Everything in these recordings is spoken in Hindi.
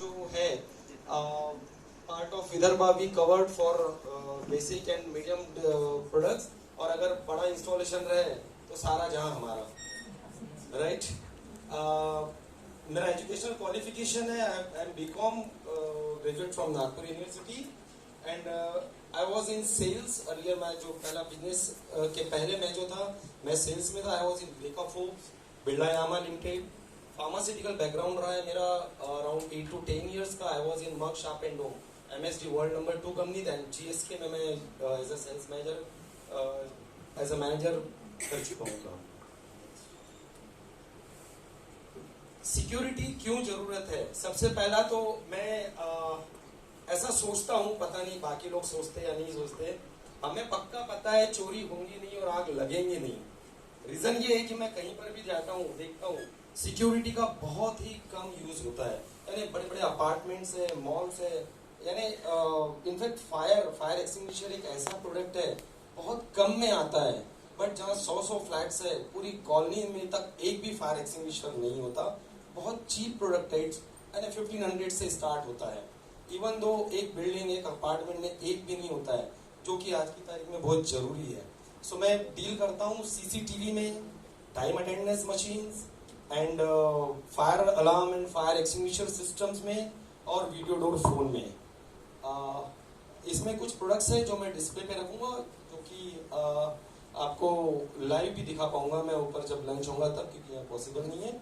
जो है part of Vidarbha we covered for basic and medium products, और अगर बड़ा इंस्टॉलेशन रहे तो सारा जहां हमारा राइट। मेरा एजुकेशनल क्वालिफिकेशन है, I am BCom graduate from Nagpur university and I was in sales earlier. मैं जो पहला बिजनेस के पहले मैं जो था मैं सेल्स में था। I was in Eureka Forbes, Birla Yamaha limited. Pharmaceutical background रहा है मेरा अराउंड 8 to 10 years का। I was in Merck Sharp and Dohme, MSD world number 2 company, then GSK में मैं as a sales manager as a manager कर चुका हूँ। सिक्योरिटी क्यों जरूरत है? सबसे पहला तो मैं ऐसा सोचता हूँ, पता नहीं बाकी लोग सोचते या नहीं सोचते, हमें पक्का पता है चोरी होंगी नहीं और आग लगेंगे नहीं। रीजन ये है कि मैं कहीं पर भी जाता हूँ देखता हूँ सिक्योरिटी का बहुत ही कम यूज होता है। यानी बड़े बड़े अपार्टमेंट्स है, मॉल्स है, यानी इनफैक्ट फायर एक्सटिंग्विशर एक ऐसा प्रोडक्ट है बहुत कम में आता है, बट जहाँ 100 फ्लैट्स है पूरी कॉलोनी में तक एक भी फायर एक्सटिंग्विशर नहीं होता। बहुत चीप प्रोडक्ट है, यानी 1500 से स्टार्ट होता है। इवन दो एक बिल्डिंग एक अपार्टमेंट में एक भी नहीं होता है, जो कि आज की तारीख में बहुत जरूरी है। सो मैं डील करता हूँ CCTV में, time attendance machines and fire alarm and fire extinguisher systems में, और वीडियो डोर फोन में। इसमें कुछ प्रोडक्ट्स है जो मैं डिस्प्ले पे रखूंगा, जो कि आपको लाइव भी दिखा पाऊंगा मैं ऊपर जब लंच होगा तब, क्योंकि यहाँ पॉसिबल नहीं है।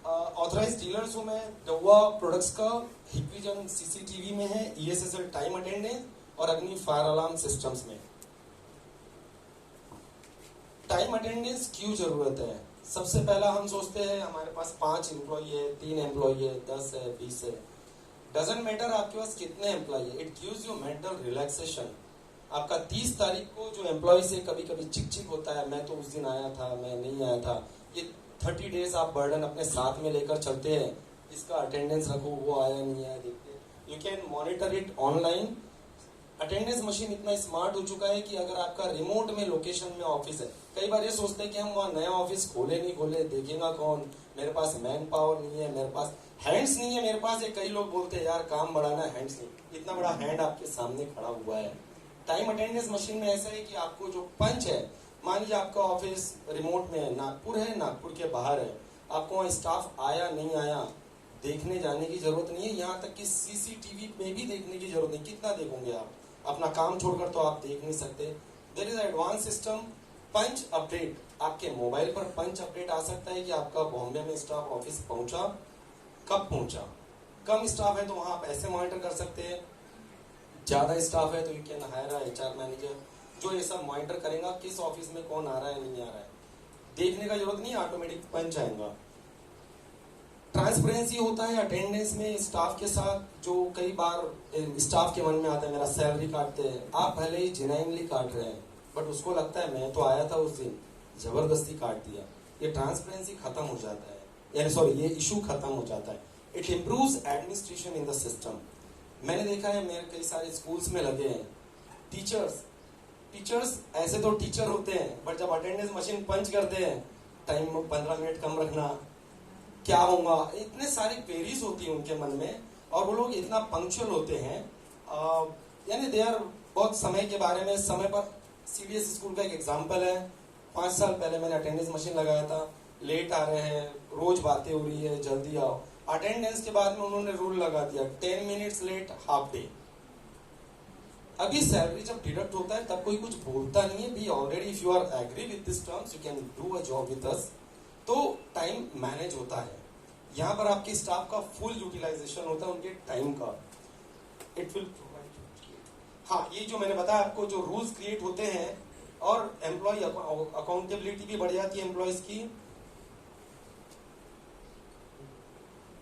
ऑथराइज डीलर्स हूँ मैं डवा प्रोडक्ट्स का। हिक्विजन CCTV में है, ESSL टाइम अटेंडेंस और अग्नि फायर अलार्म सिस्टम्स में। टाइम अटेंडेंस क्यों जरूरत है? सबसे पहला हम सोचते हैं हमारे पास 5 एम्प्लॉय है, 3 एम्प्लॉय है, 10 है, 20 है, डजंट मैटर आपके पास कितने एम्प्लॉय है, it gives you mental relaxation. आपका 30 तारीख को जो एम्प्लॉय से कभी कभी चिक चिक होता है, मैं तो उस दिन आया था, मैं नहीं आया था, ये 30 डेज आप बर्डन अपने साथ में लेकर चलते हैं। इसका अटेंडेंस रखो, वो आया नहीं आया देखते। You can monitor it online. Attendance machine इतना स्मार्ट हो चुका है कि अगर आपका रिमोट में लोकेशन में ऑफिस है, कई बार ये सोचते हैं कि हम वहाँ नया ऑफिस खोले नहीं खोले, देखेगा कौन, मेरे पास मैन पावर नहीं है, मेरे पास हैंड्स नहीं है, मेरे पास कई लोग बोलते हैं यार काम बढ़ाना, हैंड्स नहीं। इतना बड़ा हैंड आपके सामने खड़ा हुआ है। टाइम अटेंडेंस मशीन में ऐसा है कि आपको जो पंच है, मान लीजिए आपका ऑफिस रिमोट में है, नागपुर के बाहर है, आपको वहाँ स्टाफ आया नहीं आया देखने जाने की जरूरत नहीं है। यहाँ तक कि CCTV में भी देखने की जरूरत नहीं। कितना देखोगे आप? अपना काम छोड़कर तो आप देख नहीं सकते। There is advance system punch update. आपके मोबाइल पर पंच अपडेट आ सकता है कि आपका बॉम्बे में स्टाफ ऑफिस पहुंचा, कब पहुंचा। कम स्टाफ है तो वहां आप ऐसे मॉनिटर कर सकते हैं, ज्यादा स्टाफ है तो you can hire HR manager जो ये सब मॉनिटर करेगा किस ऑफिस में कौन आ रहा है नहीं आ रहा है। देखने का जरूरत नहीं, ऑटोमेटिक पंच आएगा। ट्रांसपेरेंसी होता है अटेंडेंस में स्टाफ के साथ। जो कई बार स्टाफ के मन में आता है मेरा सैलरी काटते हैं, आप भले ही जेन्युइनली काट रहे हैं, बट उसको लगता है मैं तो आया था उस दिन, जबरदस्ती काट दिया। ये ट्रांसपेरेंसी खत्म हो जाता है, यानी सॉरी ये इशू खत्म हो जाता है। It improves administration in the system. मैंने देखा है मेरे कई सारे स्कूल्स में लगे हैं टीचर्स ऐसे तो टीचर होते हैं, बट जब अटेंडेंस मशीन पंच करते हैं, टाइम 15 मिनट कम रखना, क्या होगा, इतने सारी क्वेरीज होती है उनके मन में, और वो लोग इतना पंक्चुअल होते हैं, यानी दे आर बहुत समय के बारे में। समय पर CBSE स्कूल का एक एग्जांपल है, 5 साल पहले मैंने अटेंडेंस मशीन लगाया था, लेट आ रहे हैं, रोज बातें हो रही है, जल्दी आओ। अटेंडेंस के बाद में उन्होंने रूल लगा दिया 10 मिनट्स लेट हाफ डे। अभी सैलरी जब डिडक्ट होता है तब कोई कुछ बोलता नहीं है, भी already if you are agree with this terms you can do a job with us, तो टाइम मैनेज होता है। यहाँ पर आपके स्टाफ का फुल यूटिलाइजेशन होता है उनके टाइम का। It will provide. हाँ, ये जो मैंने बताया आपको, जो रूल्स क्रिएट होते हैं और एम्प्लॉय अकाउंटेबिलिटी भी बढ़ जाती है एम्प्लॉयज की।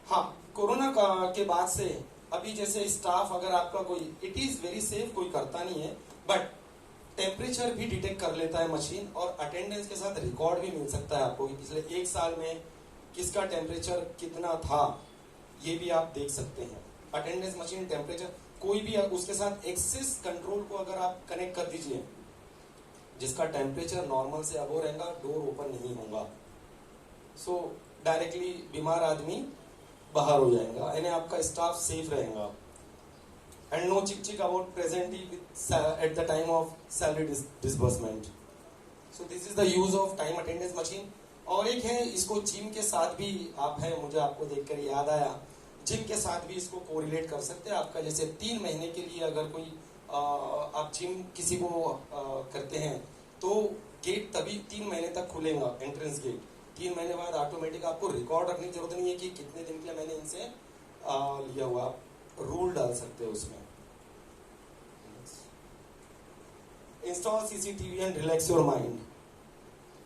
हाँ, कोरोना के बाद से अभी जैसे स्टाफ अगर आपका कोई, इट इज वेरी सेफ, कोई करता नहीं है, बट टेम्परेचर भी डिटेक्ट कर लेता है मशीन, और अटेंडेंस के साथ रिकॉर्ड भी मिल सकता है आपको कि पिछले 1 साल में किसका टेम्परेचर कितना था, ये भी आप देख सकते हैं। अटेंडेंस मशीन टेम्परेचर, कोई भी उसके साथ एक्सेस कंट्रोल को अगर आप कनेक्ट कर दीजिए, जिसका टेम्परेचर नॉर्मल से अबव रहेगा, डोर ओपन नहीं होगा। सो डायरेक्टली बीमार आदमी बाहर हो जाएगा, यानी आपका स्टाफ सेफ रहेगा। एंड नो चिक चिक about presently at the time of salary disbursement. So this is the use of time attendance machine. और एक है, इसको जिम के साथ भी आप हैं, मुझे आपको देखकर याद आया, जिम के साथ भी इसको कोरिलेट कर सकते हैं। आपका जैसे 3 महीने के लिए अगर कोई आप जिम किसी को करते हैं तो गेट तभी 3 महीने तक खुलेगा, एंट्रेंस गेट। 3 महीने बाद ऑटोमेटिक आपको रिकॉर्ड रखने की जरूरत नहीं है कि कितने दिन के लिए मैंने इनसे लिया हुआ, आप रूल डाल सकते हो उसमें। Install CCTV and relax your mind.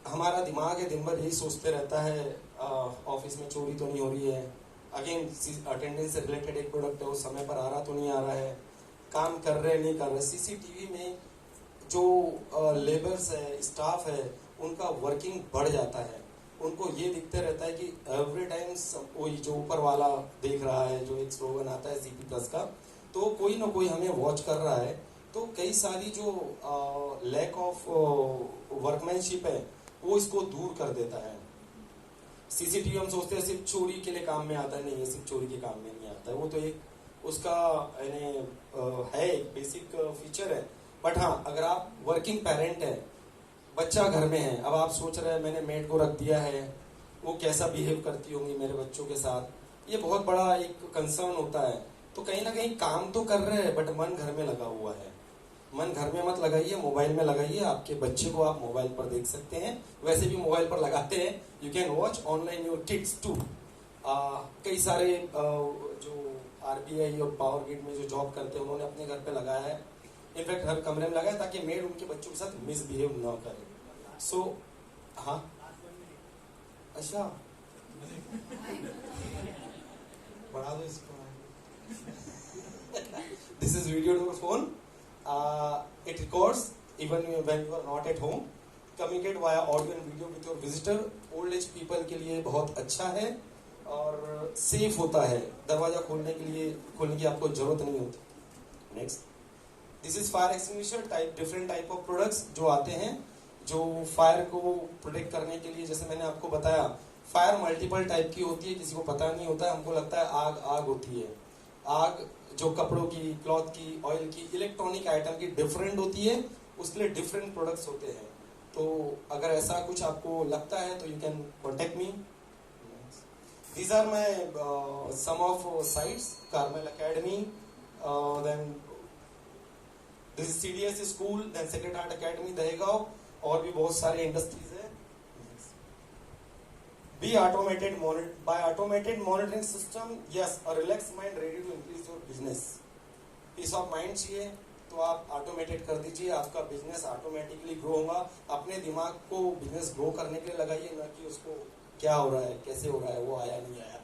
हमारा दिमाग है दिन भर यही सोचते रहता है ऑफिस में चोरी तो नहीं हो रही है, अगेन अटेंडेंस से रिलेटेड एक प्रोडक्ट है, वो समय पर आ रहा तो नहीं आ रहा है, काम कर रहे नहीं कर रहे। सीसीटीवी में जो लेबर्स है, स्टाफ है, उनका वर्किंग बढ़ जाता है। उनको ये दिखते रहता है कि एवरी टाइम वही जो ऊपर वाला देख रहा है, जो एक स्लोगन आता है सीपी प्लस का, तो कोई ना कोई हमें वॉच कर रहा है। तो कई सारी जो लैक ऑफ वर्कमैनशिप है वो इसको दूर कर देता है। सीसीटीवी हम सोचते हैं सिर्फ चोरी के लिए काम में आता है, नहीं, ये सिर्फ चोरी के काम में नहीं आता है, वो तो एक उसका है एक बेसिक फीचर है। बट हाँ, अगर आप वर्किंग पेरेंट है, बच्चा घर में है, अब आप सोच रहे हैं मैंने मेड को रख दिया है, वो कैसा बिहेव करती होंगी मेरे बच्चों के साथ, ये बहुत बड़ा एक कंसर्न होता है। तो कहीं ना कहीं काम तो कर रहे हैं बट मन घर में लगा हुआ है। मन घर में मत लगाइए, मोबाइल में लगाइए। आपके बच्चे को आप मोबाइल पर देख सकते हैं, वैसे भी मोबाइल पर लगाते हैं। You can watch online your kids too. कई सारे जो आरबीआई और पावर ग्रिड में जो जॉब करते हैं उन्होंने अपने घर पे लगाया है, इनफैक्ट हर कमरे में लगाया ताकि मेड उनके बच्चों के साथ मिसबिहेव ना करे। सो हाँ, अच्छा बढ़ा दो इसको। This is video to phone. It records even when you are not at home. Communicate via audio and video with your visitor. Old age people के लिए बहुत अच्छा है और सेफ होता है। दरवाजा खोलने की आपको जरूरत नहीं होती। Next, this is fire extinguisher type, different type of products जो आते हैं जो फायर को प्रोटेक्ट करने के लिए। जैसे मैंने आपको बताया, फायर मल्टीपल टाइप की होती है, किसी को पता नहीं होता है। हमको लगता है आग आग होती है। आग जो कपड़ों की, क्लॉथ की, ऑयल की, इलेक्ट्रॉनिक आइटम की डिफरेंट होती है, उसके लिए डिफरेंट प्रोडक्ट्स होते हैं। तो अगर ऐसा कुछ आपको लगता है तो you can contact me. These are my some of sites, Carmel Academy, then this is CDS school, then Sacred Heart Academy Dahegaon, और भी बहुत सारे इंडस्ट्रीज है। Be automated by automated monitoring system, yes, a relaxed mind ready to increase your business. Peace of mind चाहिए तो आप ऑटोमेटेड कर दीजिए, आपका बिजनेस ऑटोमेटिकली ग्रो होगा। अपने दिमाग को बिजनेस ग्रो करने के लिए लगाइए, ना कि उसको क्या हो रहा है, कैसे हो रहा है, वो आया नहीं आया।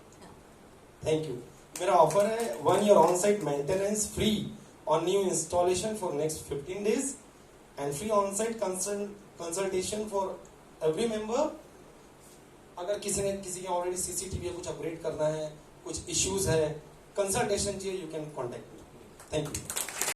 Thank you. मेरा ऑफर है 1 year on-site maintenance free on new installation for next 15 days and free on-site consultation for every member. अगर किसी के ऑलरेडी सीसीटीवी कुछ अपग्रेड करना है, कुछ इश्यूज है, कंसल्टेशन चाहिए, you can contact me. Thank you.